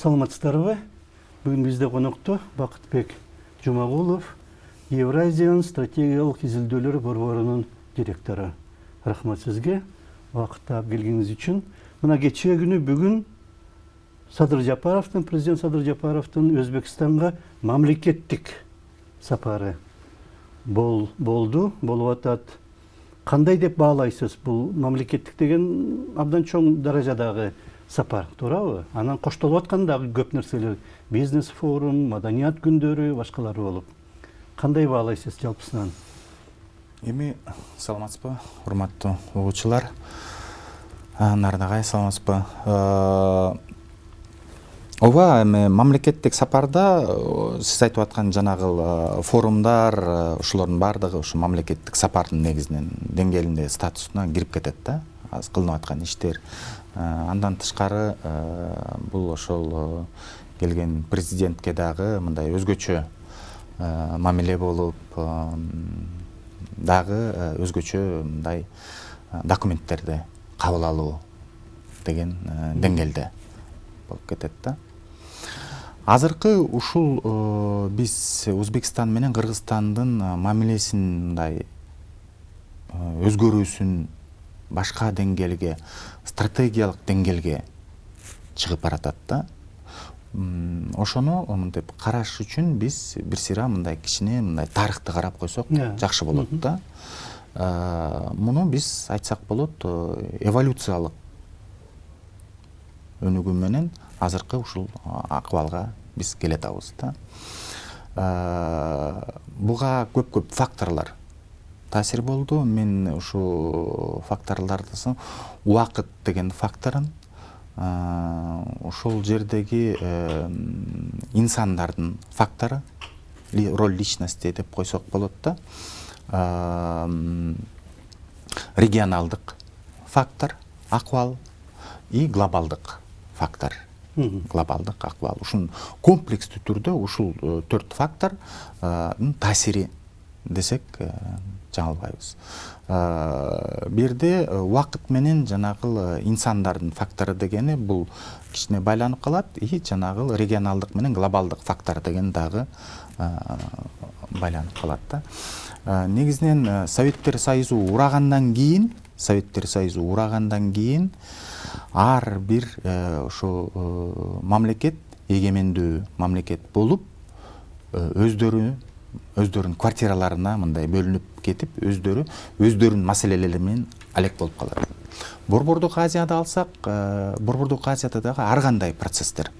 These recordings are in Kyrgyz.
Саламатсыздарбы? Бүгін бізде қонақта Бақытбек Жұмағұлов, Евразияның стратегиялық изилдөөлөр борборунун директору. Рахмат сізге вакытта келгениңиз үчүн. Мына кечээ күнү бүгүн президент Садыр Жапаровдун Өзбекстанга мамлекеттик сапары болду, болуп атат. Кандай деп баалайсыз? Бул мамлекеттик деген абдан чоң даражадагы сапар, туурабы? Анан коштолуп аткандагы көп нерселер, бизнес форум, маданият күндөрү, башкалары болуп. Кандай баалайсыз жалпысынан? Эми саламатсызбы, урматтуу угуучулар. Нардагай саламатсызбы. Ооба, эми мамлекеттик сапарда сиз айтып аткан жанагы форумдар, ушулардын баардыгы ушу мамлекеттик сапардын негизинен деңгээлинде статусуна кирип кетет да. Азыр кылынып аткан иштер. Андан тышкары бул ошол келген президентке дагы мындай өзгөчө мамиле болуп, дагы өзгөчө мындай документтерди кабыл алуу деген деңгээлде болуп кетет да. Азыркы ушул биз Өзбекстан менен Кыргызстандын мамилесин мындай өзгөрүүсүн башка деңгээлге, стратегиялык деңгээлге чыгып баратат да. Ошону мынтип караш үчүн биз бир сыйра мындай кичине мындай тарыхты карап койсок жакшы болот да. Муну биз айтсак болот, эволюциялык өнүгүү менен азыркы ушул акыбалга биз келе атабыз да. Буга көп факторлор таасир болду. Мен ушу факторлордун убакыт деген факторун, ошол жердеги инсандардын фактору, роль личности деп койсок болот да. Регионалдык фактор, акыбал и глобалдык фактор. Глобалдык акыбал. Ушун комплекстүү түрдө ушул 4 фактордун таасири десек жаңылбайбыз. Бирде убакыт менен жанагы инсандардын фактору дегени бул кичине байланып калат, и жанагы регионалдык менен глобалдык фактор деген дагы байланып калат да. Негизинен Советтер Союзу урагандан кийин ар бир ошо мамлекет, эгемендүү мамлекет болуп, өздөрүнүн квартираларына мындай бөлүнүп кетип, өздөрүнүн маселелери менен алек болуп калат. Борбордук Азияда алсак, Борбордук Азияда дагы ар кандай процесстер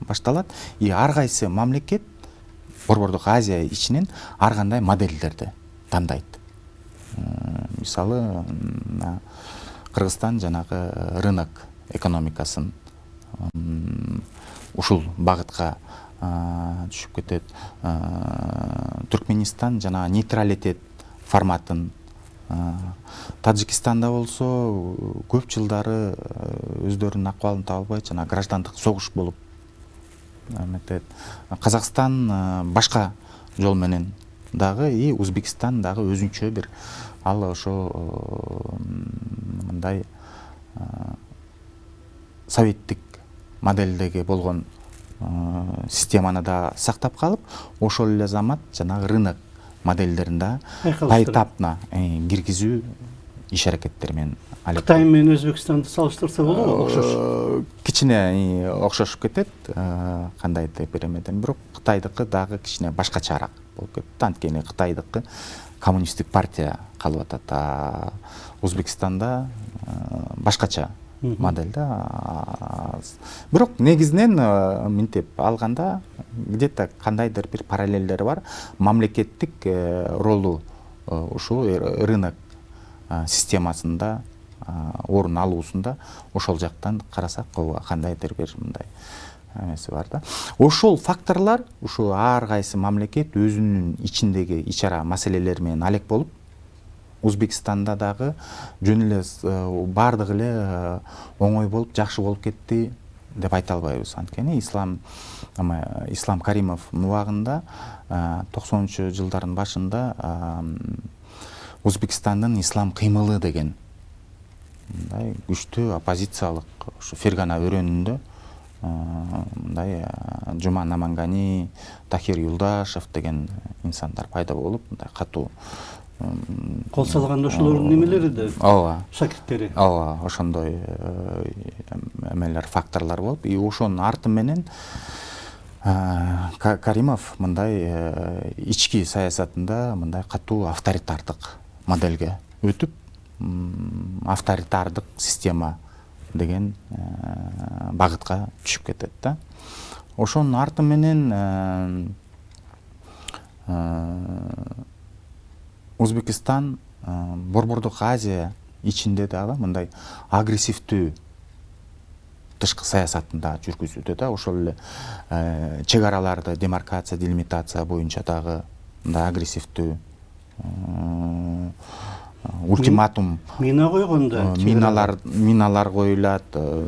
башталат, и ар кайсы мамлекет Борбордук Азия ичинен ар кандай модельдерди тандайт. Мисалы, Кыргызстан жанагы рынок экономикасын ушул багытка түшүп кетет. Түркменистан жана нейтралитет форматын, Таджикистанда болсо көп жылдары өздөрүнүн акыбалын таба албай жана граждандык согуш болуп эметет. Казакстан башка жол менен дагы, и Өзбекстан дагы өзүнчө бир ал ошо мындай советтик модельдеги болгон системаны да сактап калып, ошол эле замат жанагы рынок модельдерин да тайтапна киргизүү иш аракеттери менен алек. Кытай менен Өзбекстанды салыштырса болобу? Окшош. Кичине окшошуп кетет, кандай деп беремеден, бирок Кытайдыкы дагы кичине башкачараак болуп кетет. Анткени Кытайдыкы коммунисттик партия калып атат, Өзбекстанда башкача модель да. Бирок негизинен мынтип алганда где-то кандайдыр бир параллелдери бар. Мамлекеттик ролу ушул рынок системасында орун алуусунда ошол жактан карасак кандайдыр бир мындай эмеси бар да. Ошол факторлор ушу ар кайсы мамлекет өзүнүн ичиндеги ичара маселелери менен алек болуп, Өзбекстанда дагы жөн эле бардыгы эле оңой болуп, жакшы болуп кетти деп айта албайбыз. Анткени Ислам Каримовдун убагында 90-жылдардын башында Өзбекстандын ислам кыймылы деген мындай күчтүү оппозициялык ушу Фергана өрөөнүндө мындай Жуман Намангани, Тахир Юлдашев деген инсандар пайда болуп, мындай катуу Кол салганда ошолордун немелери да, ооба, шакирттери. ооба, ошондой эмелер, факторлор болуп, и ошонун арты менен Каримов мындай ички саясатында мындай катуу авторитардык модельге өтүп, авторитардык система деген багытка түшүп кетет да. Ошонун арты менен Өзбекстан Борбордук Азия ичинде дагы мындай агрессивдүү тышкы саясатын да жүргүзүүдө да. Ошол эле чек араларды демаркация, делимитация боюнча дагы мындай агрессивдүү ультиматум, Мина койгондо, миналар коюлат.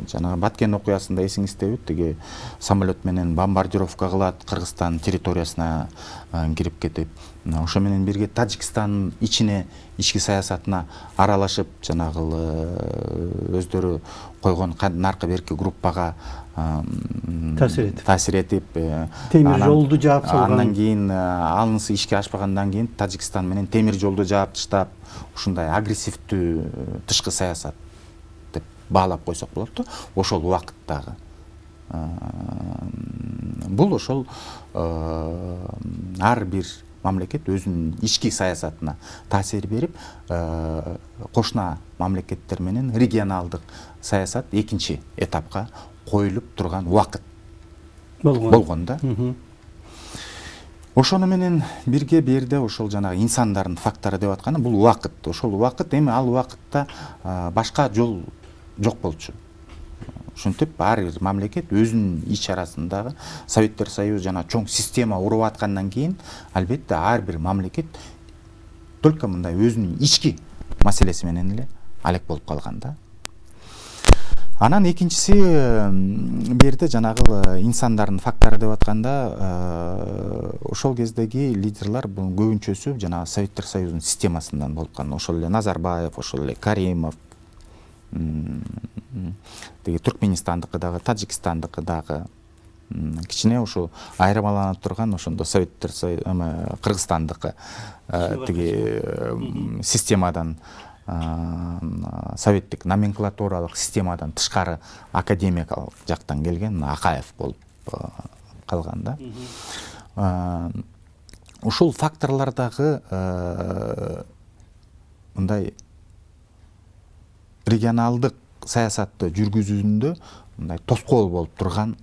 Жана Баткен окуясында эсиңиздеби, тиги самолет менен бомбардировка кылат, Кыргызстан территориясына кирип кетип, ошо менен бирге Тажикстандын ичине, ички саясатына аралашып, жанагы өздөрү койгон наркы берки группага таасир этип, темир жолду жаап салган. Андан кийин алынысы ишке ашпагандан кийин Тажикстан менен темир жолду жаап таштап, ушундай агрессивдүү тышкы саясат деп баалап койсок болот да. Ошол убакыттагы бул ошол ар бир мамлекет өзүнүн ички саясатына таасир берип, кошуна мамлекеттер менен регионалдык саясат экинчи этапка коюлуп турган убакыт болгон да. Ошону менен бирге берде ошол жанагы инсандардын фактору деп атканы бул убакыт. Ошол убакыт, эми ал убакытта башка жол жок болчу. Ушинтип ар бир мамлекет өзүнүн ич арасындагы Советтер Союзу жана чоң система уруп аткандан кийин, албетте ар бир мамлекет только мындай өзүнүн ички маселеси менен эле алек болуп калган да. Анан экинчиси берде жанагы инсандардын фактору деп атканда, ошол кездеги лидерлар көбүнчөсү жана Советтер Союзунун системасынан болуп калган. Ошол эле Назарбаев, ошол эле Каримов, тиги Түркменистандыкы дагы, Тажикстандыкы дагы кичине ошо айырмаланып турган ошондо Советтер Союзу, Кыргызстандыкы тиги системадан, советтик номенклатуралык системадан тышкары академикалык жактан келген Акаев болуп калган да. Ушул факторлор дагы мындай регионалдык саясатты жүргүзүүндө мындай тоскоол болуп турган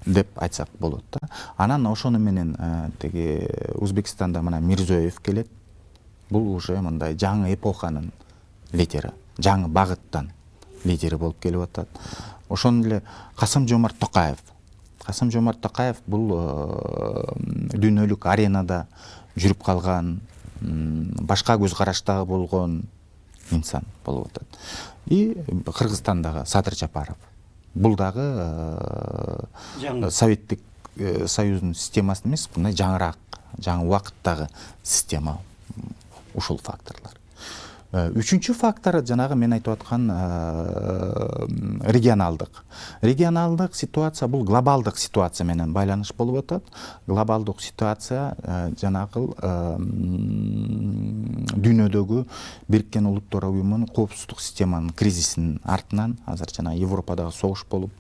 деп айтсак болот да. Анан ошону менен тиги Өзбекстанда мына Мирзиёев келет. Бул уже мындай жаңы эпоханын лидери, жаңы багыттан лидери болуп келип атат. Ошону эле Касым-Жомарт Токаев. Касым-Жомарт Токаев бул дүйнөлүк аренада жүрүп калган, башка көз караштагы болгон инсан болуп атат. И Кыргызстандагы Садыр Жапаров. Бул дагы Советтик Союздун системасы эмес, мындай жаңыраак, жаңы убакыттагы система. Ушул факторлор. Үчүнчү фактор жанагы мен айтып аткан регионалдык. Регионалдык ситуация бул глобалдык ситуация менен байланыш болуп атат. Глобалдык ситуация жанагы дүйнөдөгү Бириккен Улуттар Уюмунун коопсуздук системанын кризисинин артынан азыр жана Европадагы согуш болуп,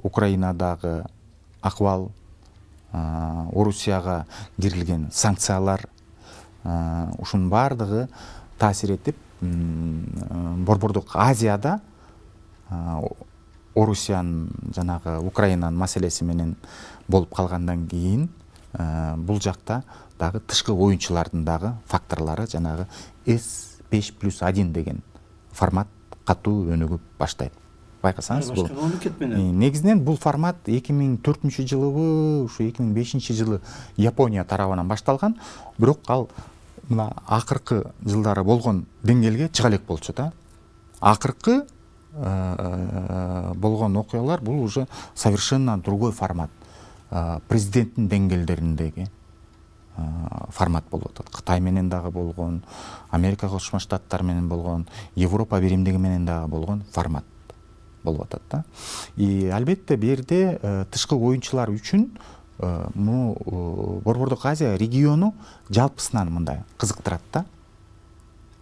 Украинадагы акыбал, Орусияга кирилген санкциялар, ушунун баардыгы таасир этип, Борбордук Азияда Орусиянын жанагы Украинанын маселеси менен болуп калгандан кийин, бул жакта дагы тышкы оюнчулардын дагы факторлору жанагы S5+1 деген формат катуу өнүгүп баштайт. Байкасаңыз, бул негизинен бул формат 2004 жылыбы, ушу 2005 жылы Япония тарабынан башталган, бирок ал мына акыркы жылдары болгон деңгээлге чыга элек болчу да. Акыркы болгон окуялар бул уже совершенно другой формат. Президенттин деңгээлдериндеги формат болуп атат. Кытай менен дагы болгон, Америка Кошмо Штаттары менен болгон, Европа биримдиги менен дагы болгон формат болуп атат да. И албетте бул жерде тышкы оюнчулар үчүн Борбордук Азия региону жалпысынан мындай кызыктырат да.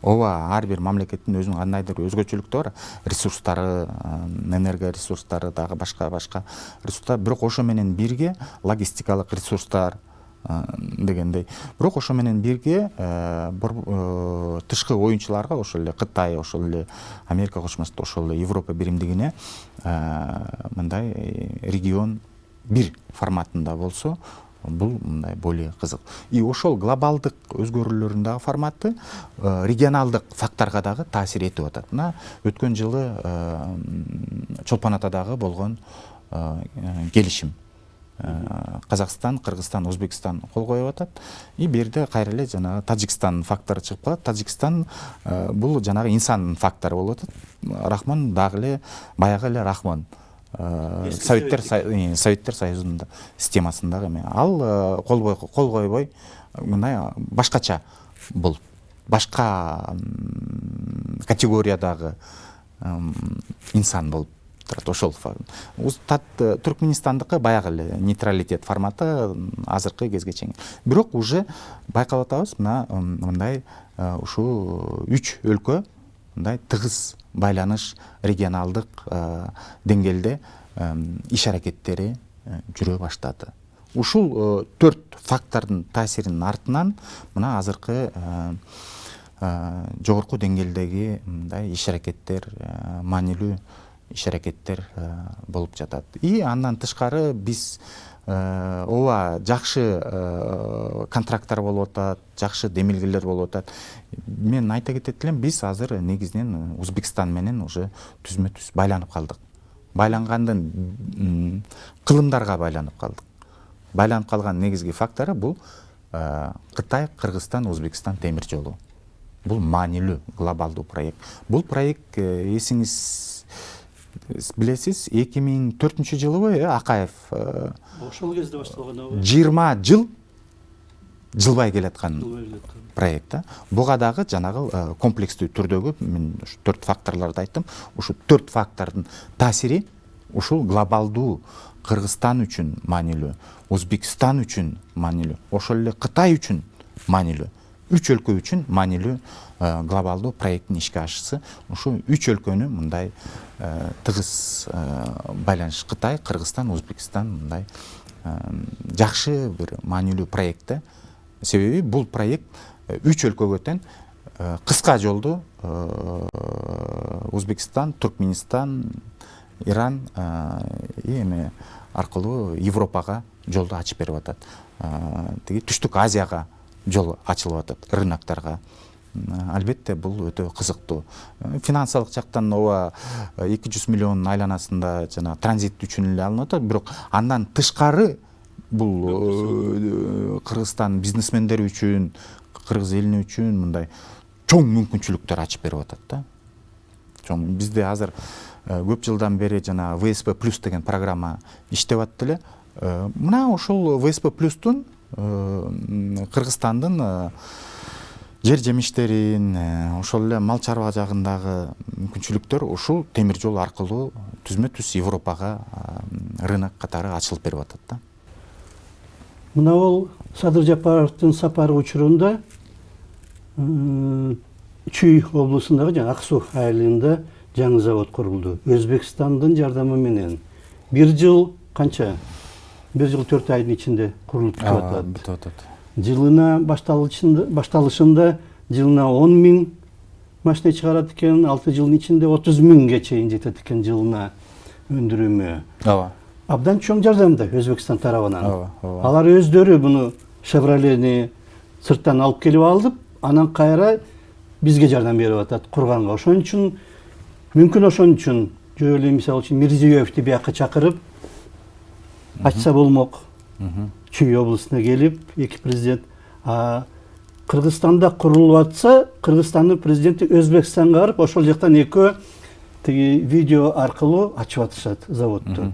Ооба, ар бир мамлекеттин өзүнүн кандайдыр өзгөчөлүктөрү бар, ресурстары, энергия ресурстары, дагы башка ресурстар, бирок ошо менен бирге логистикалык ресурстар дегендей. Бирок ошо менен бирге тышкы оюнчуларга, ошол эле Кытай, ошол эле Америка Кошмо Штаттары, ошол эле Европа биримдигине мындай регион бир форматында болсо, бул мындай более кызык. И ошол глобалдык өзгөрүүлөрдүн дагы форматы регионалдык факторго дагы таасир этип атат. Мына өткөн жылы Чолпон Атадагы болгон келишим. Казакстан, Кыргызстан, Өзбекстан кол коюп атат. И бул жерде кайра эле жанагы Тажикстан фактору чыгып калат. Тажикстан бул жанагы инсан фактору болуп атат. Рахмон дагы эле баягы эле Рахмон. Советтер Союзунун системасындагы эме. Ал кол койбой мындай башкача болуп, башка категориядагы инсан болуп турат. Ошол Түркмөнстандыкы баягы эле нейтралитет форматы азыркы кезге чейин. Бирок уже байкап атабыз, мындай ушул 3 өлкө мындай тыгыз байланыш, регионалдык деңгээлде иш аракеттери жүрө баштады. Ушул 4 фактордун таасиринин артынан мына азыркы жогорку деңгээлдеги мындай иш аракеттер, маанилүү иш аракеттер болуп жатат. И андан тышкары биз ооба жакшы контракттар болуп атат, жакшы демилгелер болуп атат. Мен айта кетет элем, биз азыр негизинен Өзбекстан менен уже түзмө-түз байланып калдык. Байлангандын кылымдарга байланып калдык. Байланып калган негизги фактору бул Кытай, Кыргызстан, Өзбекстан темир жолу. Бул маанилүү глобалдуу проект. Бул проект эсиңиз билесиз, 2004-жылы Акаев ошол кезде башталган 20 жыл жылбай келаткан проект. Буга дагы жанагы комплекстүү түрдөгү мен 4 факторлорду айттым. Ушу 4 фактордун таасири ушул глобалдуу Кыргызстан үчүн маанилүү, Өзбекстан үчүн маанилүү, ошол эле Кытай үчүн маанилүү. 3 өлкө үчүн маанилүү глобалдуу проекттин ишке ашышы. Ушу 3 өлкөнү мындай тыгыз байланыш Кытай, Кыргызстан, Өзбекстан мындай жакшы бир маанилүү проект. Себеби бул проект 3 өлкөгө тең кыска жолду Өзбекстан, Түркмөнстан, Иран эме аркылуу Европага жолду ачып берип атат. Тиги Түштүк Азияга жол ачылып атат, рыноктарга. Албетте бул өтө кызыктуу. Финансылык жактан ооба 200 миллион айланасында жана транзит үчүн эле алынып атат, бирок андан тышкары бул Кыргызстан бизнесмендери үчүн, кыргыз элине үчүн мындай чоң мүмкүнчүлүктөр ачып берип атат да. Чоң бизде азыр көп жылдан бери жана ВСП плюс деген программа иштеп атты эле. Мына ошол ВСП плюстун Кыргызстандын жер жемиштерин, ошол эле мал чарба жагындагы мүмкүнчүлүктөр ушул темир жол аркылуу түзмө-түз Европага рынок катары ачылып берип атат да. Мына ол Садыр Жапаровдун сапары учурунда Чүй облусундагы жана Ак Суу айылында жаңы завод курулду. Өзбекстандын жардамы менен 1 жыл канча? 1 жыл 4 айдын ичинде курулуп бүтүп атат. Жылына башталышында жылына 10 000 машина чыгарат экен, 6 жылдын ичинде 30 000ге чейин жетет экен жылына өндүрүмү. Ооба. Абдан чоң жардамда Өзбекстан тарабынан. Ооба. Алар өздөрү буну Шевролени сырттан алып келип алып, анан кайра бизге жардам берип атат курганга. Ошон үчүн мүмкүн ошон үчүн жөө эле мисалы үчүн Мирзиёевди бияка чакырып ачса болмок. Чүй облусуна келип, эки президент Кыргызстанда курулуп атса, Кыргызстандын президенти Өзбекстанга барып, ошол жактан экөө тиги видео аркылуу ачып атышат заводду.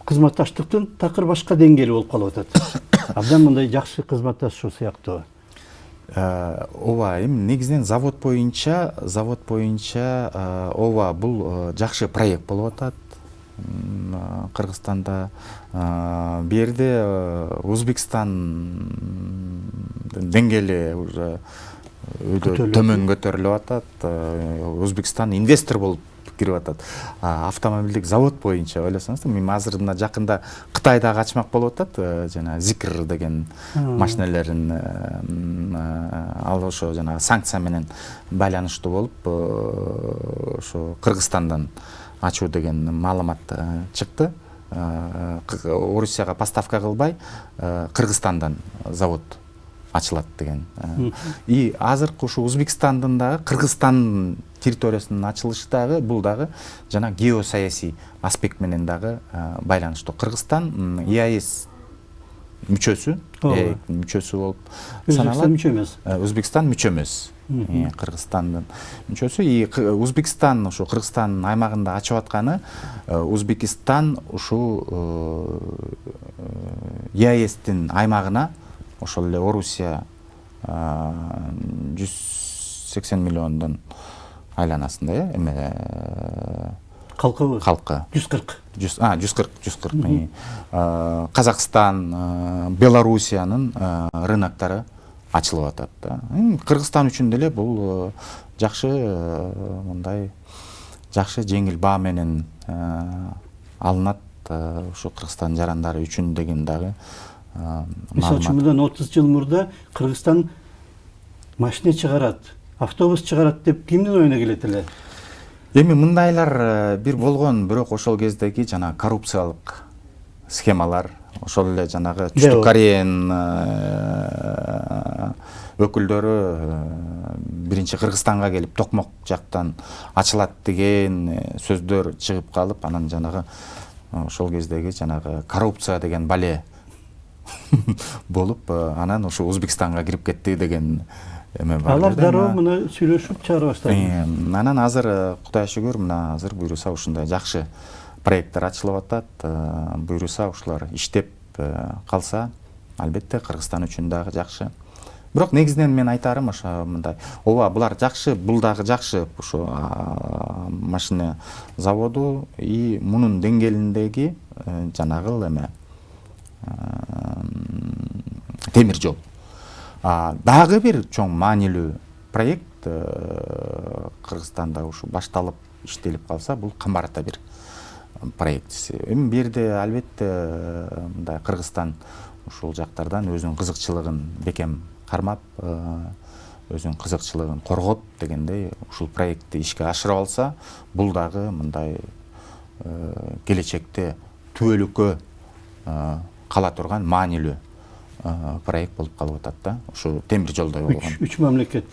Кызматташтыктын такыр башка деңгээли болуп калып атат. Абдан мындай жакшы кызматташуу сыяктуу. Ооба, эми негизинен завод боюнча ооба бул жакшы проект болуп атат. Кыргызстанда берде Өзбекстан деңгээли уже өйдө төмөн көтөрүлүп атат. Өзбекстан инвестор болуп кирип атат. Автомобилдик завод боюнча ойлосоңуз, мен азыр мына жакында Кытайдагы ачмак болуп атат, жана Зикр деген машиналерин ал ошо жана санкция менен байланыштуу болуп ошо Кыргызстандан ачуу деген маалымат чыкты. Орусияга поставка кылбай Кыргызстандан завод ачылат деген. И азыркы ушу Өзбекстандын дагы Кыргызстан территориясынын ачылышы дагы бул дагы жана геосаясий аспект менен дагы байланыштуу. Кыргызстан ЕАЭС мүчөсү болуп саналат. Мүчө эмес. Өзбекстан мүчө эмес. Кыргызстандын мүчөсү. И Өзбекстан ушу Кыргызстандын аймагында ачып атканы Өзбекстан ушу ЕАЭСтин аймагына ошол эле Орусия 180 миллиондон айланасында эме Калкы 140. Казакстан, Белоруссиянын рыноктары ачылып атат да. Кыргызстан үчүн деле бул жакшы мындай жакшы жеңил баа менен алынат ушу Кыргызстан жарандары үчүн деген дагы Мисалы үчүн мындан 30 жыл мурда Кыргызстан машина чыгарат, автобус чыгарат деп кимдин оюна келет эле? Эми мындайлар бир болгон, бирок ошол кездеги жана коррупциялык схемалар, ошол эле жанагы Түштүк Кореянын өкүлдөрү биринчи Кыргызстанга келип Токмок жактан ачылат деген сөздөр чыгып калып, анан жанагы ошол кездеги жанагы коррупция деген бале болуп, анан ошо Өзбекстанга кирип кетти деген эме бар. Алар дароо мына сүйлөшүп чыгара баштады. Анан азыр Кудайга шүгүр, мына азыр буйруса ушундай жакшы проекттер ачылып атат. Буйруса ушулар иштеп калса, албетте Кыргызстан үчүн дагы жакшы. Бирок негизинен мен айтарым ошо мындай, ооба булар жакшы, бул дагы жакшы ошо машина заводу и мунун деңгээлиндеги жанагы эме темир жол. Дагы бир чоң маанилүү проект Кыргызстанда ушу башталып иштелип калса, бул Камбар Ата бир проект. Эми берде албетте мындай Кыргызстан ушул жактардан өзүнүн кызыкчылыгын бекем кармап, өзүнүн кызыкчылыгын коргоп дегендей ушул проектти ишке ашырып алса, бул дагы мындай келечекте түбөлүккө кала турган маанилүү проект болуп калып атат да. Ушу темир жолдой болгон. 3 мамлекет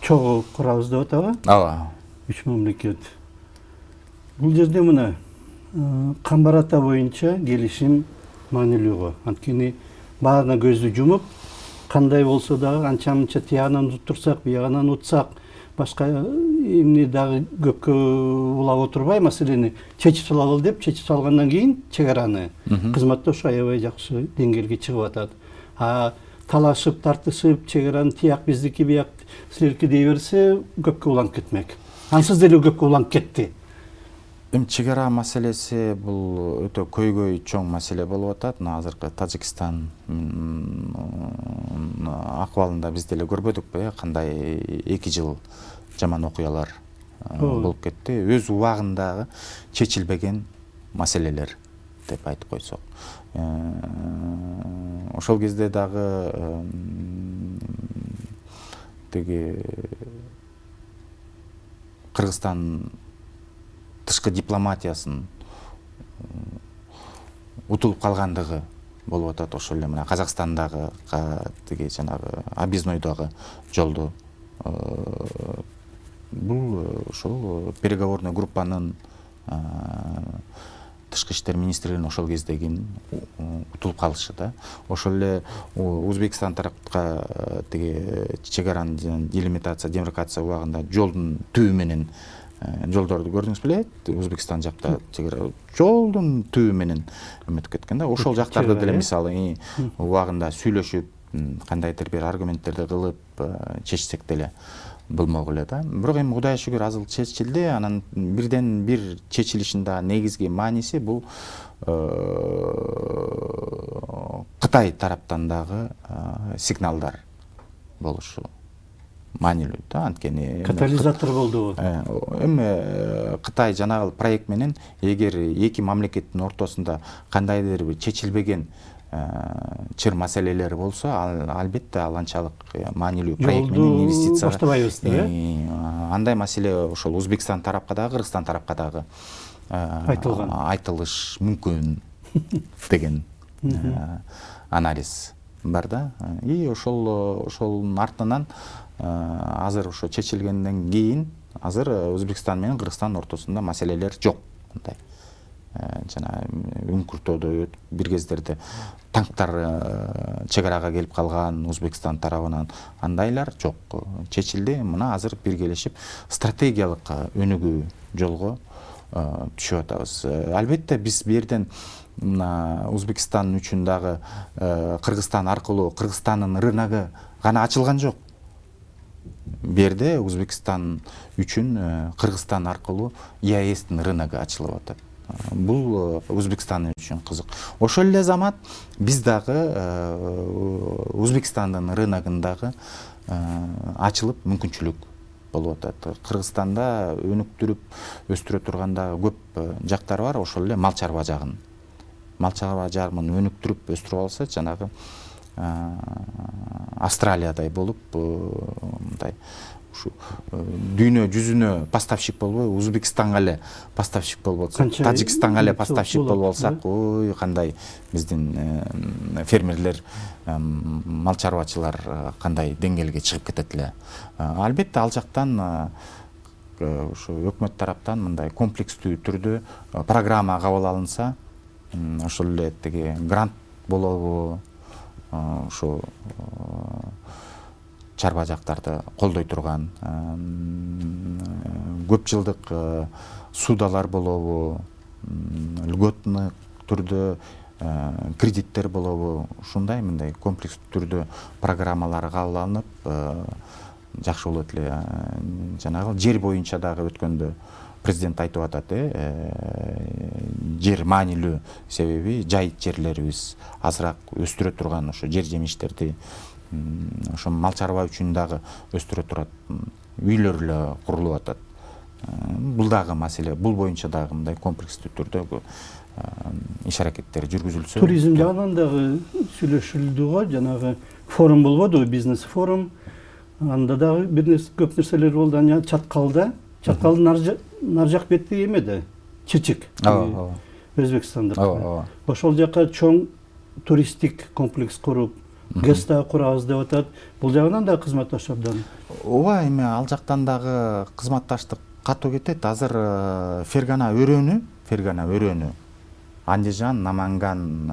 чогуу курабыз деп атабы? Ооба. 3 мамлекет. Бул жерде мына Камбар Ата боюнча келишим маанилүү го. Анткени баарына көздү жумуп, кандай болсо дагы анча-мынча тиягынан туттурсак, биягынан утсак, башка эмне дагы көккө улап отурбай маселени чечип салалы деп чечип салгандан кийин чек араны кызматта ошо аябай жакшы деңгээлге чыгып атат. Талашып, тартышып, чек араны тияк биздики, бияк силердики дей берсе, көккө уланып кетмек. Ансыз деле көккө уланып кетти. Эми чек ара маселеси бул өтө көйгөй чоң маселе болуп атат. Азыркы Тажикстан акыбалында биз деле көрбөдүкпү, кандай 2 жыл жаман окуялар болуп кетти. Өз убагындагы чечилбеген маселелер деп айтып койсок. Ошол кезде дагы теги Кыргызстан тышкы дипломатиясын утулуп калгандыгы болуп атат. Ошол эле мына Казакстандагы теги жанагы объезднойдогу жолду бул ошол переговорный группанын тышкы иштер министрлигинин ошол кездегин утулуп калышы да. Ошол эле Өзбекстан тарапка теги чек аранын делимитация, демаркация убагында жолдун түбү менен жолдорду көрдүңүз беле? Өзбекстан жакта чек ара жолдун түбү менен эметип кеткен да. Ошол жактарда деле мисалы убагында сүйлөшүп кандайдыр бир аргументтерди кылып чечсек деле болмок эле да. Бирок эми Кудайга шүгүр азыр чечилди. Анан бирден бир чечилишин да негизги мааниси бул Кытай тараптан дагы сигналдар болушу маанилүү да. Анткени катализатор болду. эми Кытай жанагы проект менен эгер эки мамлекеттин ортосунда кандайдыр бир чечилбеген чыр маселелер болсо, албетте ал анчалык маанилүү проект менен инвестиция баштабайбыз деп. Андай маселе ошол Өзбекстан тарапка дагы, Кыргызстан тарапка дагы айтылыш мүмкүн деген анализ бар да. И ошолдун артынан азыр ошо чечилгенден кийин азыр Өзбекстан менен Кыргызстан ортосунда маселелер жок. Мындай жана Үңкүртөдө бир кездерде танктар чек арага келип калган Өзбекстан тарабынан андайлар жок, чечилди. Мына азыр биргелешип стратегиялык өнүгүү жолго түшүп атабыз. Албетте биз бу жерден Өзбекстан үчүн дагы Кыргызстан аркылуу Кыргызстандын рыногу гана ачылган жок. Бу жерде Өзбекстан үчүн Кыргызстан аркылуу ЕАЭстин рыногу ачылып атат. Бул Өзбекстан үчүн кызык. Ошол эле замат биз дагы Өзбекстандын рыногундагы ачылып мүмкүнчүлүк болуп атат. Кыргызстанда өнүктүрүп өстүрө турганда көп жактар бар, ошол эле мал чарба жагын. Мал чарба жагын өнүктүрүп өстүрүп алса, жанагы Австралиядай болуп, мындай ушу дүйнө жүзүнө поставщик болбой, Өзбекстанга эле поставщик болуп атса, Тажикстанга эле поставщик болуп алсак, ой кандай биздин фермерлер, мал чарбачылар кандай деңгээлге чыгып кетет эле. Албетте ал жактан ушу өкмөт тараптан мындай комплекстүү түрдө программа кабыл алынса, ошол эле теги грант болобу, ошо чарба жактарды колдой турган көп жылдык судалар болобу, льготный түрдө кредиттер болобу, ушундай мындай комплекстүү түрдө программалар кабыл алынып жакшы болот эле. Жанагы жер боюнча дагы өткөндө президент айтып атат, жер маанилүү, себеби жайыт жерлерибиз азыраак өстүрө турган ошо жер жемиштерди, ошо мал чарба үчүн дагы өстүрө турат үйлөр эле курулуп атат. Бул дагы маселе, бул боюнча дагы мындай комплекстүү түрдө иш аракеттер жүргүзүлсө. Туризм жагынан дагы сүйлөшүлдү го, жанагы форум болбоду, бизнес форум. Анда дагы көп нерселер болду. Аны Чаткалдын нар жак бети эмеде, Чычык, Өзбекстандык. Ошол жака чоң туристтик комплекс куруп, ГЭС дагы курабыз деп атат. Бул жагынан дагы кызматташ абдан. Ооба, эми ал жактан дагы кызматташтык катуу кетет. Азыр Фергана өрөөнү, Андижан, Наманган,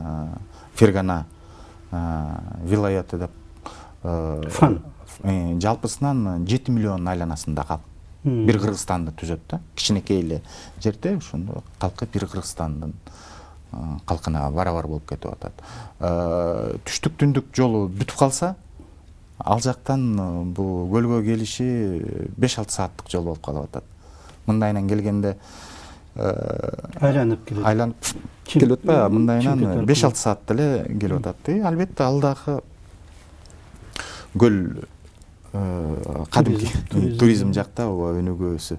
Фергана вилаяты деп Фан. Жалпысынан 7 миллион айланасында калк. Бир Кыргызстанды түзөт да. Кичинекей эле жерде ошондо калкы бир Кыргызстандын калкына барабар болуп кетип атат. Түштүк түндүк жолу бүтүп калса, ал жактан бул көлгө келиши 5-6 сааттык жол болуп калып атат. Мындайынан келгенде айланып келип атпайбы? Мындайынан 5-6 саатта эле келип атат. Албетте ал дагы көл кадимки туризм жакта өнүгүүсү.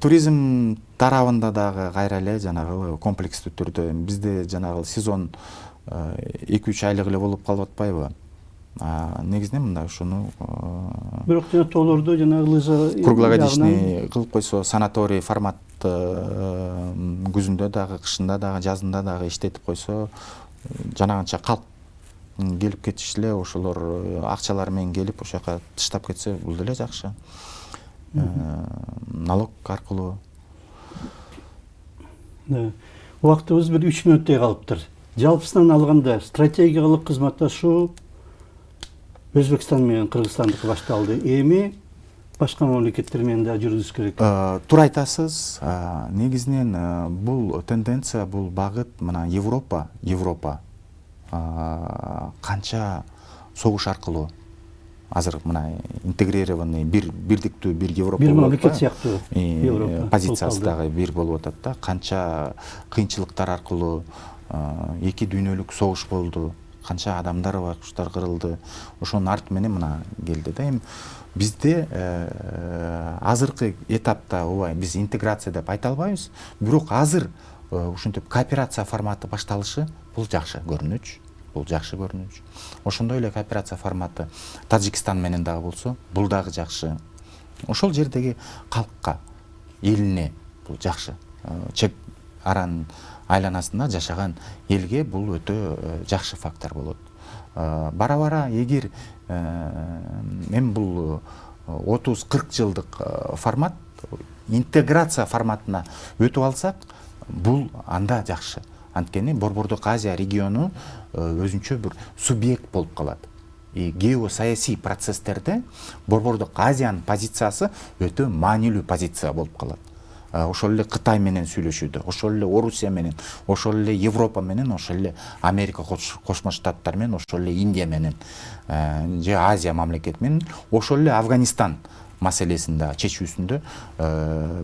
Туризм тарабында дагы кайра эле жанагы комплекстүү түрдө бизде жанагы сезон 2-3 айлык эле болуп калып атпайбы? Негизинен мындай ушуну бирок жана тоолордо жанагы лыжа круглогодичный кылып койсо, санаторий формат күзүндө дагы, кышында дагы, жазында дагы иштетип койсо, жанагынча калк келип кетиш эле, ошолор акчалар менен келип ошол жака тыштап кетсе, бул деле жакшы. Налог аркылуу. Убактыбыз бир 3 мүнөттөй калыптыр. Жалпысынан алганда стратегиялык кызматташуу Өзбекстан менен Кыргызстандыкы башталды. Эми башка мамлекеттер менен да жүргүзүш керек. Туура айтасыз. Негизинен бул тенденция, бул багыт мына Европа канча согуш аркылуу азыр мына интегрированный бирдиктүү бир Европа бир болуп мамлекет атпайбы? сыяктуу Европа Позициясы дагы бир болуп атат да. Канча кыйынчылыктар аркылуу эки дүйнөлүк согуш болду, канча адамдар, байкуштар кырылды. Ошонун арты менен мына келди да. Эми бизде азыркы этапта ооба биз интеграция деп айта албайбыз, бирок азыр ушинтип кооперация форматы башталышы бул жакшы көрүнүч. Бул жакшы көрүнүч. Ошондой эле кооперация форматы Тажикстан менен дагы болсо, бул дагы жакшы. Ошол жердеги калкка, элине бул жакшы. Чек аранын айланасында жашаган элге бул өтө жакшы фактор болот. Бара-бара эгер эми бул 30-40 жылдык формат интеграция форматына өтүп алсак, бул анда жакшы. Анткени Борбордук Азия региону өзүнчө бир субъект болуп калат. Геосаясий процесстерде Борбордук Азиянын позициясы өтө маанилүү позиция болуп калат. Ошол эле Кытай менен сүйлөшүүдө, ошол эле Орусия менен, ошол эле Европа менен, ошол эле Америка Кошмо Штаттар менен, ошол эле Индия менен, же Азия мамлекети менен, ошол эле Афганистан маселесинде чечүүсүндө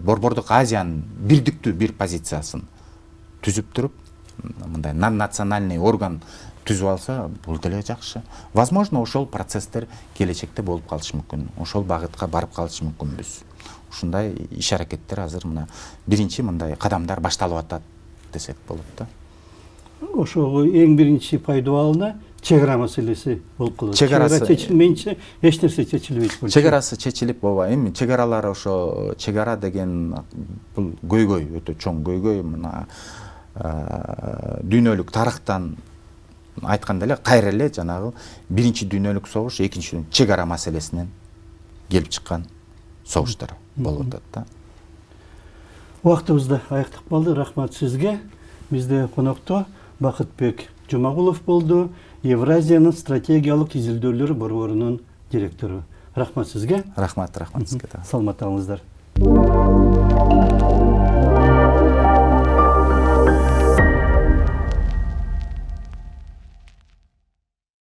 Борбордук Азиянын бирдиктүү бир позициясын түзүп туруп, мындай национальный орган түзүп алса, бул деле жакшы. Возможно, ошол процесстер келечекте болуп калышы мүмкүн. Ошол багытка барып калышы мүмкүнбүз. Ушундай иш аракеттер азыр мына биринчи мындай кадамдар башталып атат десек болот да. Ошого эң биринчи пайдалууна чек ара маселеси болуп калат. Чек ара чечилмейинче эч нерсе чечилбейт. Чек арасы чечилип, ооба, эми чек аралар ошо чек ара деген бул көйгөй, өтө чоң көйгөй. Мына дүйнөлүк тарыхтан айтканда эле кайра эле жанагы биринчи дүйнөлүк согуш, экинчи чек ара маселесинен келип чыккан согуштар болуп атат да. Убактыбыз да аяктап калды. Рахмат сизге. Бизде конокто Бакытбек Жумагулов болду, Евразиянын стратегиялык изилдөөлөр борборунун директору. Рахмат сизге. Рахмат сизге да. Саламат болуңуздар.